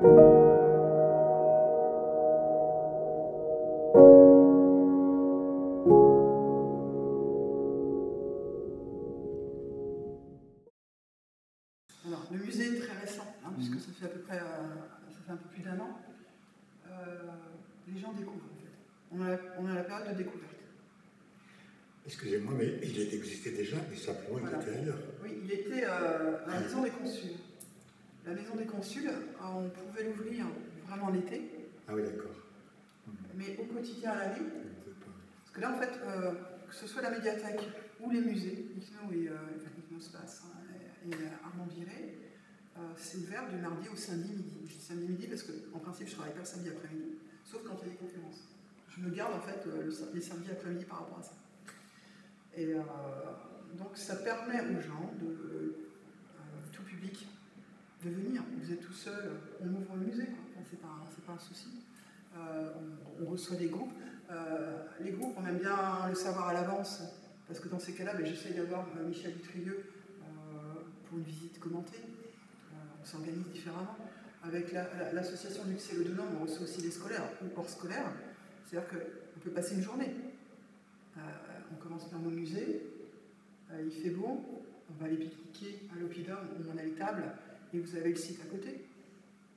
Alors, le musée est très récent, puisque ça fait à peu près ça fait un peu plus d'1 an. Les gens découvrent, en fait. On a la période de découverte. Excusez-moi, mais il existait déjà, mais simplement il était ailleurs. Oui, il était à la Maison des Consuls. La Maison des Consuls, on pouvait l'ouvrir vraiment l'été. Ah oui, d'accord. Mais au quotidien à la vie. Parce que là, en fait, que ce soit la médiathèque ou les musées, ICNO et ICNOSpace et Armand Viré, c'est ouvert du mardi au samedi midi. Je dis samedi midi parce qu'en principe, je ne travaille pas le samedi après-midi, sauf quand il y a des conférences. Je me garde en fait les samedis après-midi par rapport à ça. Et donc ça permet aux gens, tout public, de venir. Vous êtes tout seul, on ouvre le musée, c'est pas un souci. On reçoit des groupes. Les groupes, on aime bien le savoir à l'avance, parce que dans ces cas-là, j'essaye d'avoir Michel Dutrieux pour une visite commentée. On s'organise différemment. Avec l'association du lycée Le Denon, on reçoit aussi des scolaires ou hors scolaires. C'est-à-dire qu'on peut passer une journée. On commence par nos musées, il fait beau, on va aller pique-niquer à l'Oppidum où on a les tables et vous avez le site à côté.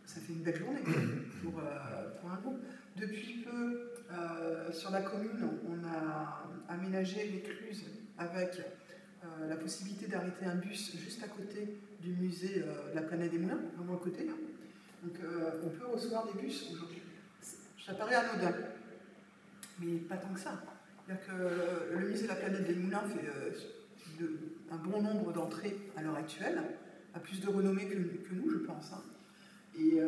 Ça fait une belle journée pour un groupe. Depuis peu, sur la commune, on a aménagé l'écluse avec la possibilité d'arrêter un bus juste à côté du musée de la Planète des Moulins, vraiment à côté. Donc on peut recevoir des bus aujourd'hui. Ça paraît anodin, mais pas tant que ça. C'est-à-dire que le musée de la Planète des Moulins fait un bon nombre d'entrées à l'heure actuelle, a plus de renommée que nous, je pense. Et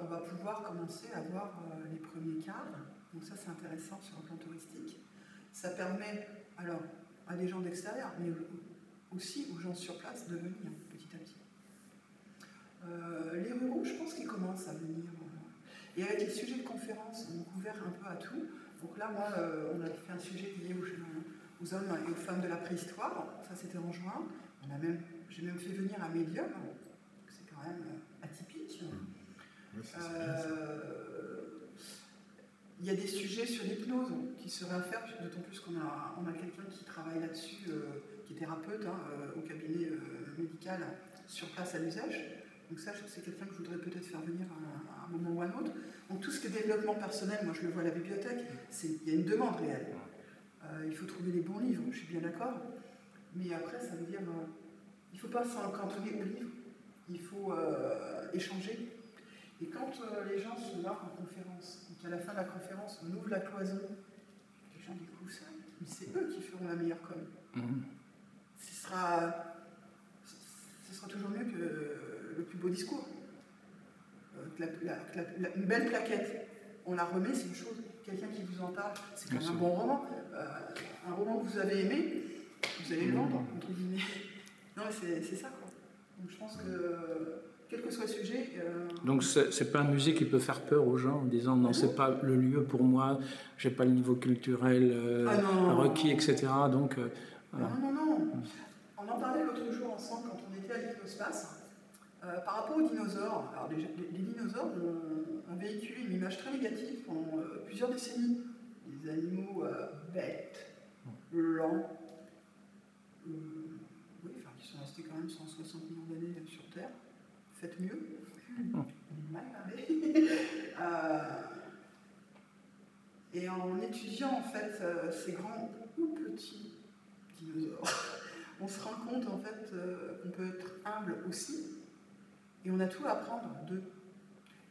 on va pouvoir commencer à voir les premiers cadres. Donc ça, c'est intéressant sur un plan touristique. Ça permet alors à des gens d'extérieur, mais aussi aux gens sur place de venir petit à petit. Les ruraux, je pense qu'ils commencent à venir. Et avec les sujets de conférence, on a ouvert un peu à tout. Donc là, moi, on a fait un sujet lié aux hommes et aux femmes de la préhistoire. Ça, c'était en juin. J'ai même fait venir un médium. C'est quand même atypique. Oui, il y a des sujets sur l'hypnose qui seraient à faire, d'autant plus qu'on a quelqu'un qui travaille là-dessus, qui est thérapeute au cabinet médical sur place à l'usage. Donc ça, c'est quelqu'un que je voudrais peut-être faire venir à un moment ou à un autre. Donc tout ce qui est développement personnel, moi je le vois à la bibliothèque, il y a une demande réelle. Il faut trouver les bons livres, je suis bien d'accord. Mais après, ça veut dire, il ne faut pas s'en cantonner au livre, il faut échanger. Et quand les gens se marquent en conférence, et qu'à la fin de la conférence, on ouvre la cloison, les gens découvrent ça, mais c'est eux qui feront la meilleure com. Ce sera toujours mieux que le plus beau discours. Une belle plaquette, on la remet, c'est une chose. Quelqu'un qui vous en parle, c'est quand même un bon roman. Un roman que vous avez aimé, vous allez le vendre, entre guillemets. Non, mais c'est ça, quoi. Donc je pense que, quel que soit le sujet... Donc c'est pas un musée qui peut faire peur aux gens en disant non, c'est pas le lieu pour moi, j'ai pas le niveau culturel requis, etc. Donc, voilà. Non. On en parlait l'autre jour ensemble quand on était à l'ICNOSpace. Par rapport aux dinosaures, alors les dinosaures ont véhiculé une image très négative pendant plusieurs décennies. Des animaux bêtes, lents, qui sont restés quand même 160 millions d'années sur Terre. Faites mieux. Mal parlé. Et en étudiant en fait ces grands ou petits dinosaures, on se rend compte en fait qu'on peut être humble aussi. Et on a tout à apprendre d'eux.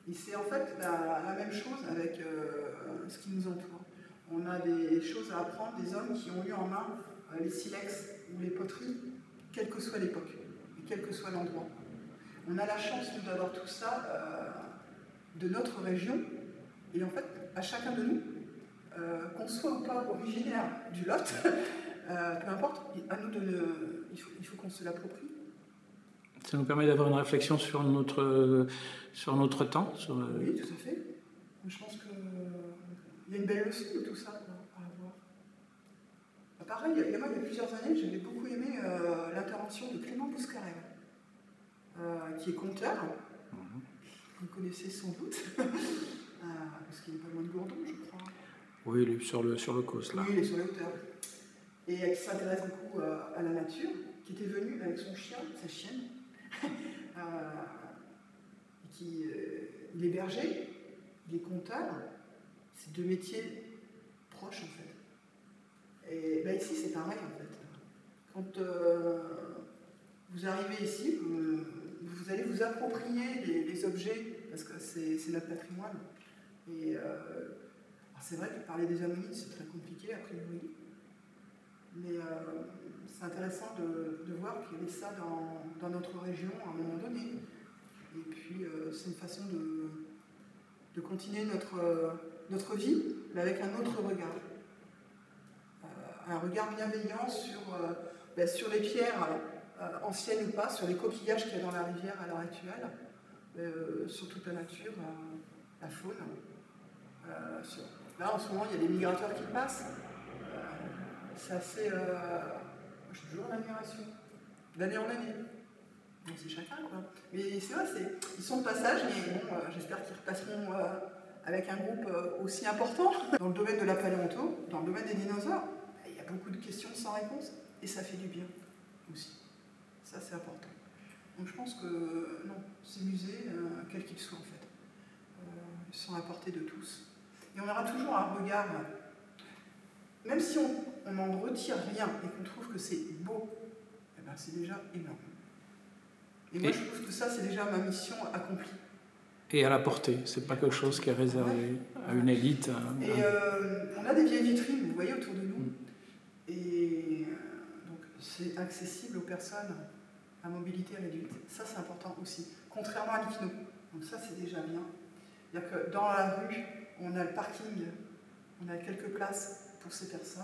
Et c'est en fait la même chose avec ce qui nous entoure. On a des choses à apprendre des hommes qui ont eu en main les silex ou les poteries, quelle que soit l'époque et quel que soit l'endroit. On a la chance d'avoir tout ça de notre région. Et en fait, à chacun de nous, qu'on soit ou pas originaire du Lot, peu importe, à nous il faut qu'on se l'approprie. Ça nous permet d'avoir une réflexion sur notre temps. Oui, tout à fait. Je pense qu'il y a une belle leçon de tout ça à avoir. Pareil, il y a plusieurs années, j'avais beaucoup aimé l'intervention de Clément Bouscarel, qui est conteur. vous connaissez sans doute, parce qu'il n'est pas loin de Gourdon, je crois. Oui, il est sur le causse, là. Oui, il est sur les hauteurs. Et qui s'intéresse beaucoup à la nature, qui était venu avec son chien, sa chienne, il est berger, il est comptable. C'est deux métiers proches, en fait. Et ben, ici, c'est pareil, en fait. Quand vous arrivez ici, vous allez vous approprier les objets, parce que c'est notre patrimoine. Et c'est vrai que parler des hominines, c'est très compliqué, a priori. Mais c'est intéressant de voir qu'il y avait ça dans notre région à un moment donné. Et puis, c'est une façon de continuer notre vie, mais avec un autre regard. Un regard bienveillant sur les pierres anciennes ou pas, sur les coquillages qu'il y a dans la rivière à l'heure actuelle, sur toute la nature, la faune. Là, en ce moment, il y a des migrateurs qui passent. C'est assez... je suis toujours en admiration, d'année en année. Bon, c'est chacun, quoi. Mais c'est vrai, ils sont de passage, mais bon, j'espère qu'ils repasseront avec un groupe aussi important. Dans le domaine de la paléonto, dans le domaine des dinosaures, il y a beaucoup de questions sans réponse, et ça fait du bien aussi. Ça, c'est important. Donc je pense que, non, ces musées, quels qu'ils soient, en fait, ils sont à portée de tous. Et on aura toujours un regard, même si on n'en retire rien et qu'on trouve que c'est beau, eh ben, c'est déjà énorme. Et moi, je trouve que ça, c'est déjà ma mission accomplie. Et à la portée, c'est pas quelque chose qui est réservé à une élite. Et on a des vieilles vitrines, vous voyez, autour de nous. Et donc, c'est accessible aux personnes à mobilité réduite. Ça, c'est important aussi, contrairement à l'ICNO. Donc ça, c'est déjà bien. C'est-à-dire que dans la rue, on a le parking, on a quelques places pour ces personnes,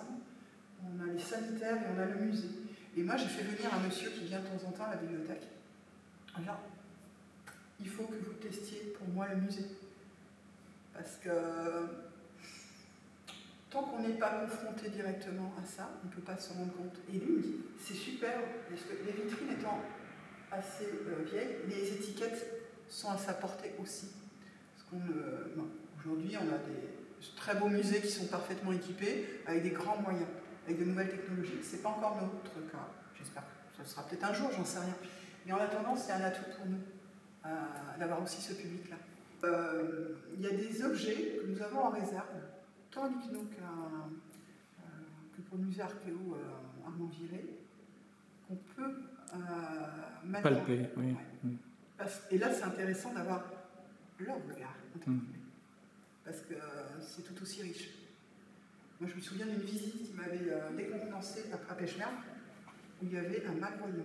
on a les sanitaires et on a le musée. Et moi, j'ai fait venir un monsieur qui vient de temps en temps à la bibliothèque. Alors, il faut que vous testiez pour moi le musée. Parce que tant qu'on n'est pas confronté directement à ça, on ne peut pas se rendre compte. Et lui me dit, c'est super, parce que les vitrines étant assez vieilles, les étiquettes sont à sa portée aussi. Aujourd'hui, on a des très beaux musées qui sont parfaitement équipés, avec des grands moyens, avec de nouvelles technologies. Ce n'est pas encore notre cas. J'espère que ce sera peut-être un jour, j'en sais rien. Mais en attendant, c'est un atout pour nous d'avoir aussi ce public-là. Il y a des objets que nous avons en réserve, tant à l'ICNO que pour le musée archéo Armand-Viré, qu'on peut palper, oui. Ouais. Et là, c'est intéressant d'avoir leur regard, parce que c'est tout aussi riche. Moi, je me souviens d'une visite qui m'avait décontenancé à Pêche-Mer, où il y avait un malvoyant.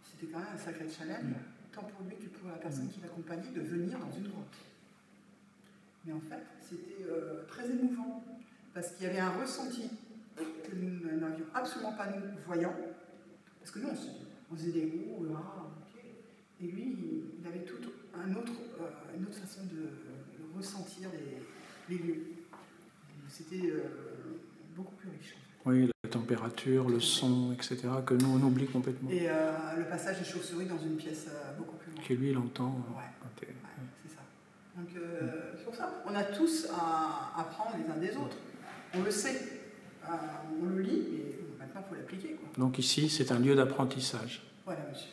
C'était quand même un sacré challenge, tant pour lui que pour la personne qui l'accompagnait, de venir dans une grotte. Mais en fait, c'était très émouvant, parce qu'il y avait un ressenti que nous n'avions absolument pas, nous, voyants, parce que nous, on faisait des mots, et lui, il avait toute une autre façon de ressentir les lieux. C'était beaucoup plus riche. Oui, la température, le son, etc., que nous, on oublie complètement. Et le passage des chauves-souris dans une pièce beaucoup plus grande. Qui lui, il entend. Ouais, c'est ça. Donc, c'est pour ça. On a tous à apprendre les uns des autres. On le sait. On le lit, mais maintenant, il faut l'appliquer. Donc ici, c'est un lieu d'apprentissage. Voilà, monsieur.